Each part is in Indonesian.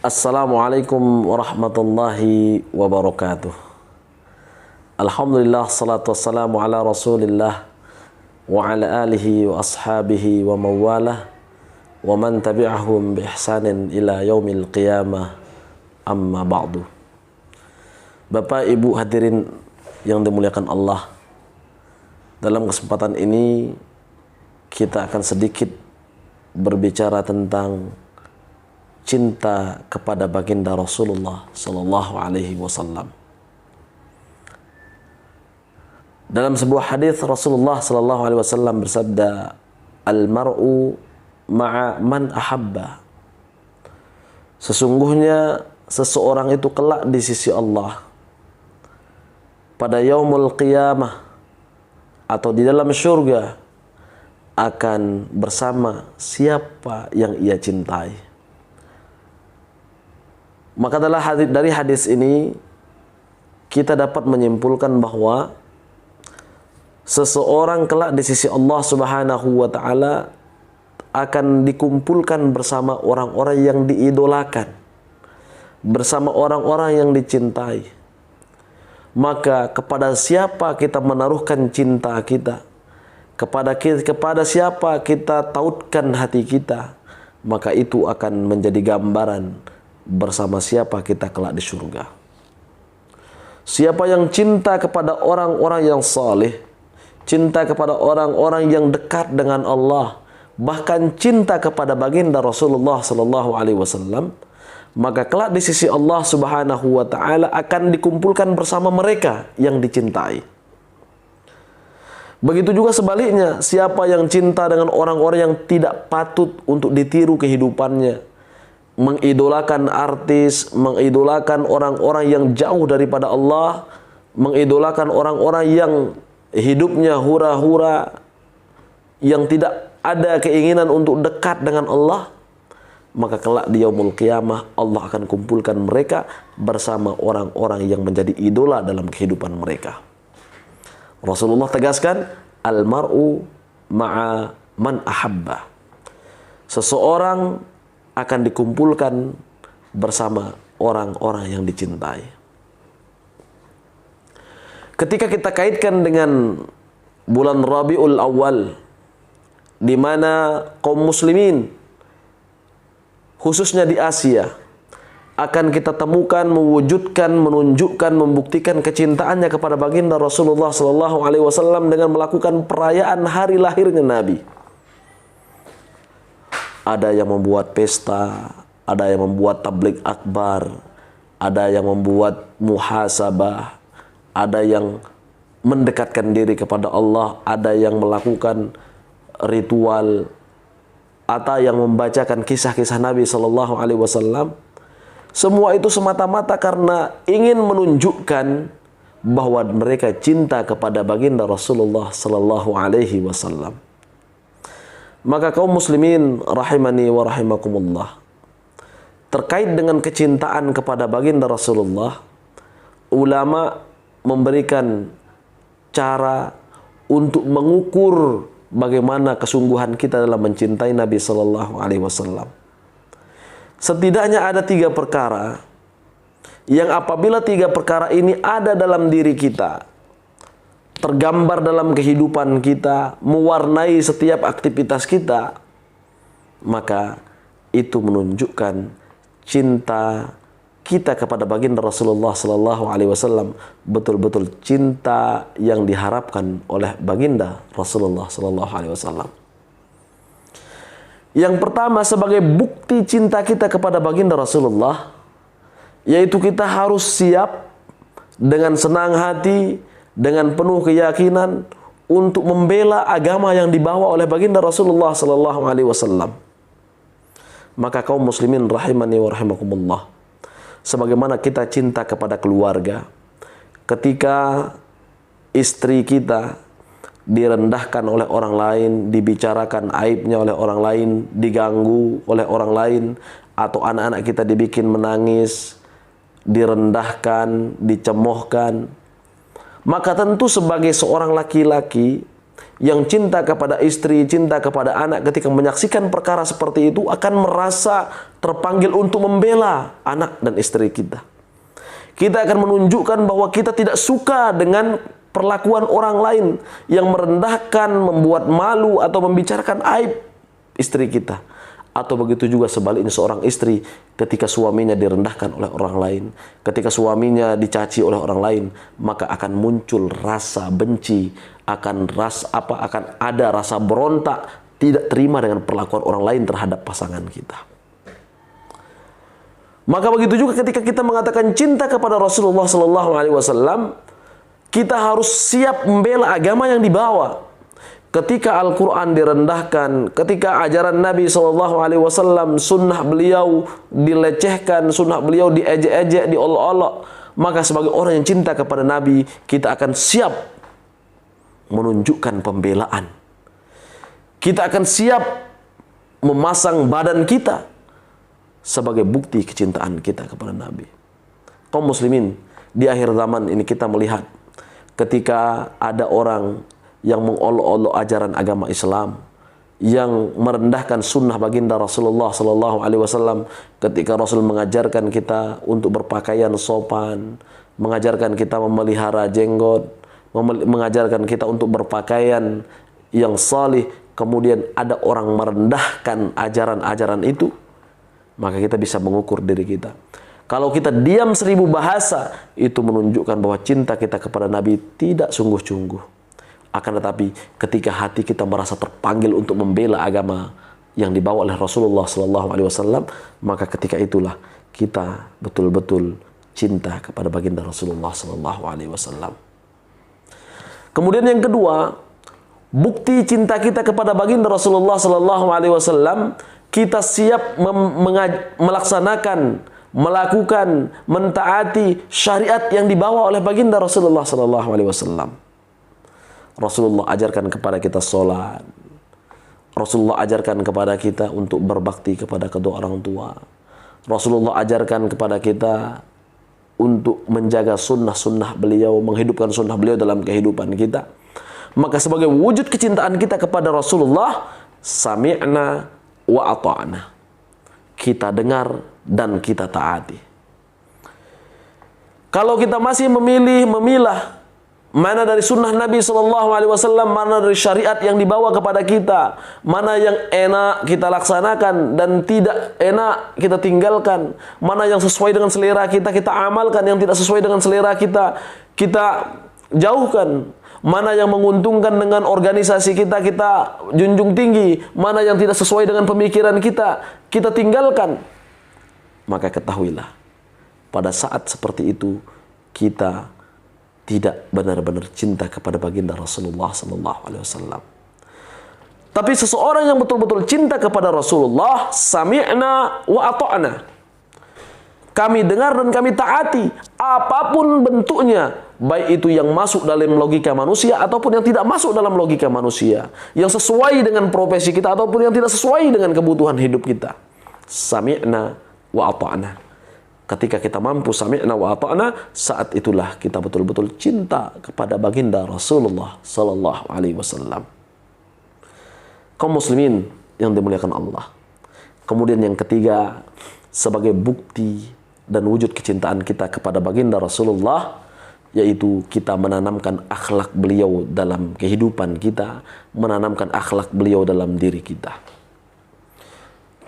Assalamualaikum warahmatullahi wabarakatuh. Alhamdulillah, salatu wassalamu ala rasulillah wa ala alihi wa ashabihi wa mawalah wa man tabi'ahum bi ihsanin ila yaumil qiyamah, amma ba'du. Bapak Ibu hadirin yang dimuliakan Allah, dalam kesempatan ini kita akan sedikit berbicara tentang cinta kepada baginda Rasulullah sallallahu alaihi wasallam. Dalam sebuah hadis Rasulullah sallallahu alaihi wasallam bersabda, "Al-mar'u ma'a man ahabba." Sesungguhnya seseorang itu kelak di sisi Allah pada yaumul qiyamah atau di dalam syurga akan bersama siapa yang ia cintai. Maka dari hadis ini kita dapat menyimpulkan bahwa seseorang kelak di sisi Allah Subhanahu wa taala akan dikumpulkan bersama orang-orang yang diidolakan, bersama orang-orang yang dicintai. Maka kepada siapa kita menaruhkan cinta kita, kepada siapa kita tautkan hati kita, maka itu akan menjadi gambaran bersama siapa kita kelak di surga. Siapa yang cinta kepada orang-orang yang saleh, cinta kepada orang-orang yang dekat dengan Allah, bahkan cinta kepada baginda Rasulullah sallallahu alaihi wasallam, maka kelak di sisi Allah Subhanahu wa taala akan dikumpulkan bersama mereka yang dicintai. Begitu juga sebaliknya, siapa yang cinta dengan orang-orang yang tidak patut untuk ditiru kehidupannya, mengidolakan artis, mengidolakan orang-orang yang jauh daripada Allah, mengidolakan orang-orang yang hidupnya hura-hura, yang tidak ada keinginan untuk dekat dengan Allah, maka kelak di yaumul qiyamah Allah akan kumpulkan mereka bersama orang-orang yang menjadi idola dalam kehidupan mereka. Rasulullah tegaskan, al-mar'u ma'a man ahabba. Seseorang akan dikumpulkan bersama orang-orang yang dicintai. Ketika kita kaitkan dengan bulan Rabiul Awal, di mana kaum muslimin khususnya di Asia akan kita temukan mewujudkan, menunjukkan, membuktikan kecintaannya kepada baginda Rasulullah sallallahu alaihi wasallam dengan melakukan perayaan hari lahirnya Nabi. Ada yang membuat pesta, ada yang membuat tabligh akbar, ada yang membuat muhasabah, ada yang mendekatkan diri kepada Allah, ada yang melakukan ritual, atau yang membacakan kisah-kisah Nabi sallallahu alaihi wasallam. Semua itu semata-mata karena ingin menunjukkan bahwa mereka cinta kepada baginda Rasulullah sallallahu alaihi wasallam. Maka kaum muslimin rahimani wa rahimakumullah, terkait dengan kecintaan kepada baginda Rasulullah, ulama memberikan cara untuk mengukur bagaimana kesungguhan kita dalam mencintai Nabi sallallahu alaihi wasallam. Setidaknya ada 3 perkara yang apabila 3 perkara ini ada dalam diri kita, tergambar dalam kehidupan kita, mewarnai setiap aktivitas kita, maka itu menunjukkan cinta kita kepada baginda Rasulullah sallallahu alaihi wasallam betul-betul cinta yang diharapkan oleh baginda Rasulullah sallallahu alaihi wasallam. Yang pertama sebagai bukti cinta kita kepada baginda Rasulullah, yaitu kita harus siap dengan senang hati, dengan penuh keyakinan untuk membela agama yang dibawa oleh baginda Rasulullah sallallahu alaihi wasallam. Maka kaum muslimin rahimani wa rahimakumullah, sebagaimana kita cinta kepada keluarga, ketika istri kita direndahkan oleh orang lain, dibicarakan aibnya oleh orang lain, diganggu oleh orang lain, atau anak-anak kita dibikin menangis, direndahkan, dicemoohkan, maka tentu sebagai seorang laki-laki yang cinta kepada istri, cinta kepada anak, ketika menyaksikan perkara seperti itu akan merasa terpanggil untuk membela anak dan istri kita. Kita akan menunjukkan bahwa kita tidak suka dengan perlakuan orang lain yang merendahkan, membuat malu atau membicarakan aib istri kita. Atau begitu juga sebaliknya seorang istri ketika suaminya direndahkan oleh orang lain, ketika suaminya dicaci oleh orang lain, maka akan muncul rasa benci, akan ada rasa berontak, tidak terima dengan perlakuan orang lain terhadap pasangan kita. Maka begitu juga ketika kita mengatakan cinta kepada Rasulullah sallallahu alaihi wasallam, kita harus siap membela agama yang dibawa. Ketika Al-Quran direndahkan, ketika ajaran Nabi SAW, sunnah beliau dilecehkan, sunnah beliau diejek-ejek, diolok-olok, maka sebagai orang yang cinta kepada Nabi, kita akan siap menunjukkan pembelaan. Kita akan siap memasang badan kita sebagai bukti kecintaan kita kepada Nabi. Kaum muslimin, di akhir zaman ini kita melihat ketika ada orang yang mengolok-olok ajaran agama Islam, yang merendahkan sunnah baginda Rasulullah sallallahu alaihi wasallam, ketika Rasul mengajarkan kita untuk berpakaian sopan, mengajarkan kita memelihara jenggot, mengajarkan kita untuk berpakaian yang salih, kemudian ada orang merendahkan ajaran-ajaran itu, maka kita bisa mengukur diri kita. Kalau kita diam 1000 bahasa, itu menunjukkan bahwa cinta kita kepada Nabi tidak sungguh-sungguh. Akan tetapi ketika hati kita merasa terpanggil untuk membela agama yang dibawa oleh Rasulullah SAW, maka ketika itulah kita betul-betul cinta kepada baginda Rasulullah SAW. Kemudian yang kedua, bukti cinta kita kepada baginda Rasulullah SAW, kita siap melaksanakan, melakukan, mentaati syariat yang dibawa oleh baginda Rasulullah SAW. Rasulullah ajarkan kepada kita sholat. Rasulullah ajarkan kepada kita untuk berbakti kepada kedua orang tua. Rasulullah ajarkan kepada kita untuk menjaga sunnah-sunnah beliau, menghidupkan sunnah beliau dalam kehidupan kita. Maka sebagai wujud kecintaan kita kepada Rasulullah, sami'na wa ata'na. Kita dengar dan kita taati. Kalau kita masih memilah mana dari sunnah Nabi SAW, mana dari syariat yang dibawa kepada kita, mana yang enak kita laksanakan dan tidak enak kita tinggalkan, mana yang sesuai dengan selera kita, kita amalkan, yang tidak sesuai dengan selera kita, kita jauhkan, mana yang menguntungkan dengan organisasi kita, kita junjung tinggi, mana yang tidak sesuai dengan pemikiran kita, kita tinggalkan. Maka ketahuilah, pada saat seperti itu, kita tidak benar-benar cinta kepada baginda Rasulullah SAW. Tapi seseorang yang betul-betul cinta kepada Rasulullah, sami'na wa ata'na. Kami dengar dan kami taati, apapun bentuknya, baik itu yang masuk dalam logika manusia ataupun yang tidak masuk dalam logika manusia, yang sesuai dengan profesi kita ataupun yang tidak sesuai dengan kebutuhan hidup kita. Sami'na wa ata'na. Ketika kita mampu sami'na wa ata'na, saat itulah kita betul-betul cinta kepada baginda Rasulullah sallallahu alaihi wasallam. Kaum muslimin yang dimuliakan Allah. Kemudian yang ketiga, sebagai bukti dan wujud kecintaan kita kepada baginda Rasulullah, yaitu kita menanamkan akhlak beliau dalam kehidupan kita, menanamkan akhlak beliau dalam diri kita.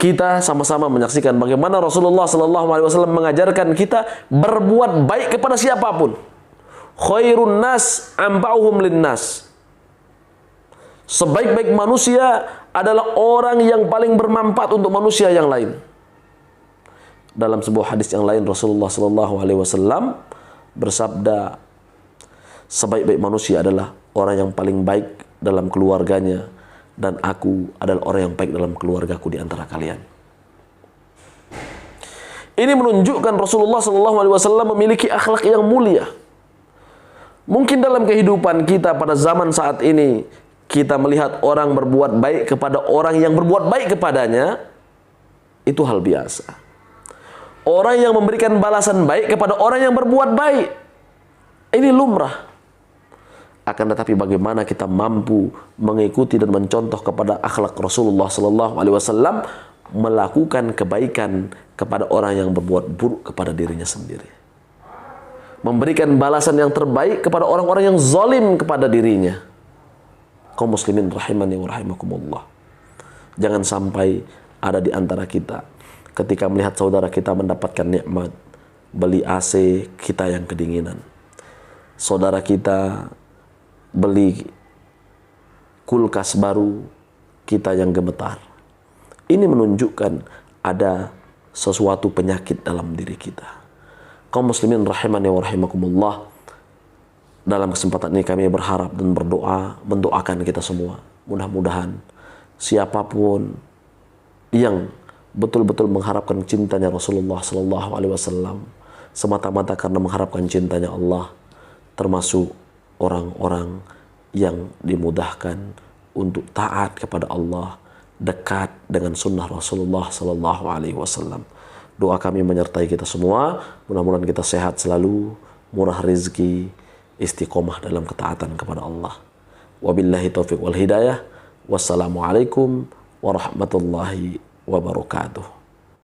Kita sama-sama menyaksikan bagaimana Rasulullah SAW mengajarkan kita berbuat baik kepada siapapun. Khairun nas anfa'uhum linnas. Sebaik-baik manusia adalah orang yang paling bermanfaat untuk manusia yang lain. Dalam sebuah hadis yang lain, Rasulullah SAW bersabda, sebaik-baik manusia adalah orang yang paling baik dalam keluarganya, dan aku adalah orang yang baik dalam keluargaku di antara kalian. Ini menunjukkan Rasulullah SAW memiliki akhlak yang mulia. Mungkin dalam kehidupan kita pada zaman saat ini, kita melihat orang berbuat baik kepada orang yang berbuat baik kepadanya, itu hal biasa. Orang yang memberikan balasan baik kepada orang yang berbuat baik, ini lumrah. Akan tetapi bagaimana kita mampu mengikuti dan mencontoh kepada akhlak Rasulullah sallallahu alaihi wasallam, melakukan kebaikan kepada orang yang berbuat buruk kepada dirinya sendiri. Memberikan balasan yang terbaik kepada orang-orang yang zalim kepada dirinya. Kaum muslimin rahimani wa rahimakumullah. Jangan sampai ada di antara kita ketika melihat saudara kita mendapatkan nikmat, beli AC, kita yang kedinginan. Saudara kita beli kulkas baru, kita yang gemetar. Ini menunjukkan ada sesuatu penyakit dalam diri kita. Kaum muslimin rahimani wa rahimakumullah, dalam kesempatan ini kami berharap dan berdoa, mendoakan kita semua. Mudah-mudahan siapapun yang betul-betul mengharapkan cintanya Rasulullah sallallahu alaihi wasallam semata-mata karena mengharapkan cintanya Allah, termasuk orang-orang yang dimudahkan untuk taat kepada Allah, dekat dengan sunnah Rasulullah sallallahu alaihi wasallam. Doa kami menyertai kita semua, mudah-mudahan kita sehat selalu, murah rezeki, istiqomah dalam ketaatan kepada Allah. Wabillahi taufiq wal hidayah. Wassalamualaikum warahmatullahi wabarakatuh.